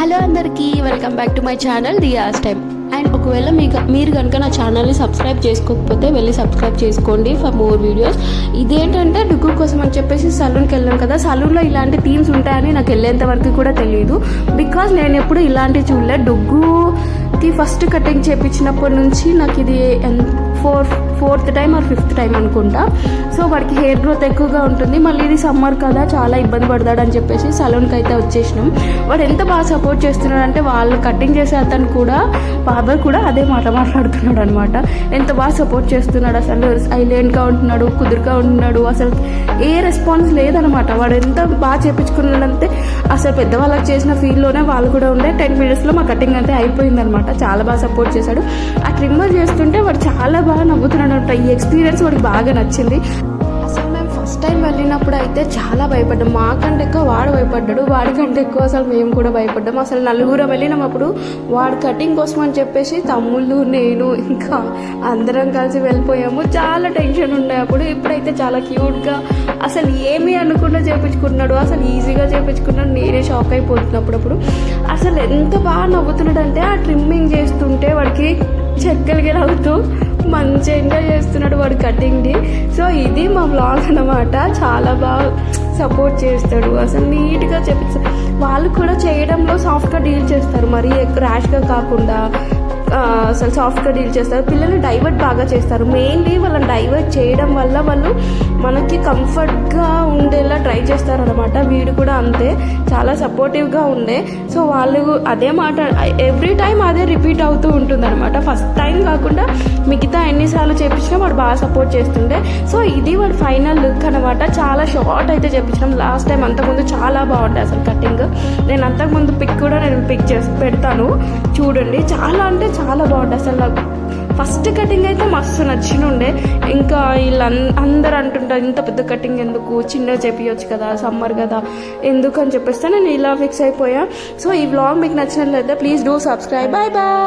Hello అందరికీ, welcome back to my channel diyas time. And ఒకవేళ మీరు కనుక నా ఛానల్ని సబ్స్క్రైబ్ చేసుకోకపోతే వెళ్ళి సబ్స్క్రైబ్ చేసుకోండి ఫర్ మోర్ వీడియోస్. ఇదేంటంటే డుగ్గు కోసం అని చెప్పేసి సలూన్కి వెళ్ళాను కదా, సలూన్లో ఇలాంటి థీమ్స్ ఉంటాయని నాకు వెళ్ళేంత వరకు కూడా తెలియదు. బికాజ్ నేను ఎప్పుడు ఇలాంటివి చూడలేదు. డుగ్గుకి ఫస్ట్ కటింగ్ చేయించినప్పటి నుంచి నాకు ఇది fourth time or fifth time అనుకుంటా. సో వాడికి హెయిర్ గ్రోత్ ఎక్కువగా ఉంటుంది. మళ్ళీ ఇది సమ్మర్ కదా, చాలా ఇబ్బంది పడతాడు అని చెప్పేసి సలూన్కి అయితే వచ్చేసినాం. వాడు ఎంత బాగా సపోర్ట్ చేస్తున్నాడు అంటే, వాళ్ళు కటింగ్ చేసే అతను కూడా, బార్బర్ కూడా అదే మాట్లాడుతున్నాడు అనమాట. ఎంత బాగా సపోర్ట్ చేస్తున్నాడు, అసలు సైలెంట్గా ఉంటున్నాడు, కుదురుగా ఉంటున్నాడు, అసలు ఏ రెస్పాన్స్ లేదనమాట. వాడు ఎంత బాగా చేయించుకున్నాడంటే అసలు పెద్దవాళ్ళకి చేసిన ఫీల్లోనే వాళ్ళు కూడా ఉండే 10 minutesలో మా కటింగ్ అయితే అయిపోయిందనమాట. చాలా బాగా సపోర్ట్ చేశాడు. ఆ ట్రిమ్మర్ చేస్తుంటే వాడు చాలా బాగా నవ్వుతున్నాడు. ఈ ఎక్స్పీరియన్స్ వాడికి బాగా నచ్చింది. అసలు మేము ఫస్ట్ టైం వెళ్ళినప్పుడు అయితే చాలా భయపడ్డాం. మాకంటే ఎక్కువ వాడు భయపడ్డాడు, వాడికంటే ఎక్కువ అసలు మేము కూడా భయపడ్డాం. అసలు నలుగురం వెళ్ళినాం. అప్పుడు వాడు కటింగ్ కోసం అని చెప్పేసి తమ్ముళ్ళు, నేను ఇంకా అందరం కలిసి వెళ్ళిపోయాము. చాలా టెన్షన్ ఉండే అప్పుడు. ఇప్పుడైతే చాలా క్యూట్గా అసలు ఏమీ అనుకుండా చేయించుకుంటున్నాడు. అసలు ఈజీగా చేయించుకున్నాడు. నేనే షాక్ అయిపోతున్నప్పుడు. అసలు ఎంత బాగా నవ్వుతున్నాడు అంటే, ఆ ట్రిమ్మింగ్ చేస్తుంటే వాడికి చెక్కలకి నవ్వుతూ మంచిగా ఎంజాయ్ చేస్తున్నాడు వాడు కటింగ్ని. సో ఇది మా వ్లాగ్ అన్నమాట. చాలా బాగా సపోర్ట్ చేస్తాడు, అసలు నీట్గా చేపిస్తాడు. వాళ్ళు కూడా చేయడంలో సాఫ్ట్గా డీల్ చేస్తారు, మరీ ర్యాష్గా కాకుండా అసలు సాఫ్ట్గా డీల్ చేస్తారు. పిల్లలు డైవర్ట్ బాగా చేస్తారు. మెయిన్లీ వాళ్ళని డైవర్ట్ చేయడం వల్ల వాళ్ళు మనకి కంఫర్ట్గా ఉండేలా ట్రై చేస్తారు అనమాట. వీడు కూడా అంతే, చాలా సపోర్టివ్గా ఉండే. సో వాళ్ళు అదే మాట ఎవ్రీ టైం అదే రిపీట్ అవుతూ ఉంటుంది అనమాట. ఫస్ట్ టైం కాకుండా మిగతా ఎన్నిసార్లు చేపించినా వాడు బాగా సపోర్ట్ చేస్తుండే. సో ఇది వాడు ఫైనల్ లుక్ అనమాట. చాలా షార్ట్ అయితే చేపించినాం. లాస్ట్ టైం అంతకుముందు చాలా బాగుండే అసలు కటింగ్. నేను అంతకుముందు పిక్ కూడా పిక్ చేసి పెడతాను చూడండి. చాలా అంటే చాలా బాగుంది అసలు. నాకు ఫస్ట్ కటింగ్ అయితే మస్తు నచ్చినుండే. ఇంకా వీళ్ళు అందరు అంటుంటారు, ఇంత పెద్ద కటింగ్ ఎందుకు, చిన్నగా చేపించవచ్చు కదా, సమ్మర్ కదా, ఎందుకు అని చెప్పేస్తే నేను ఇలా ఫిక్స్ అయిపోయా. సో ఈ వ్లాగ్ మీకు నచ్చినట్లయితే please do subscribe. Bye bye.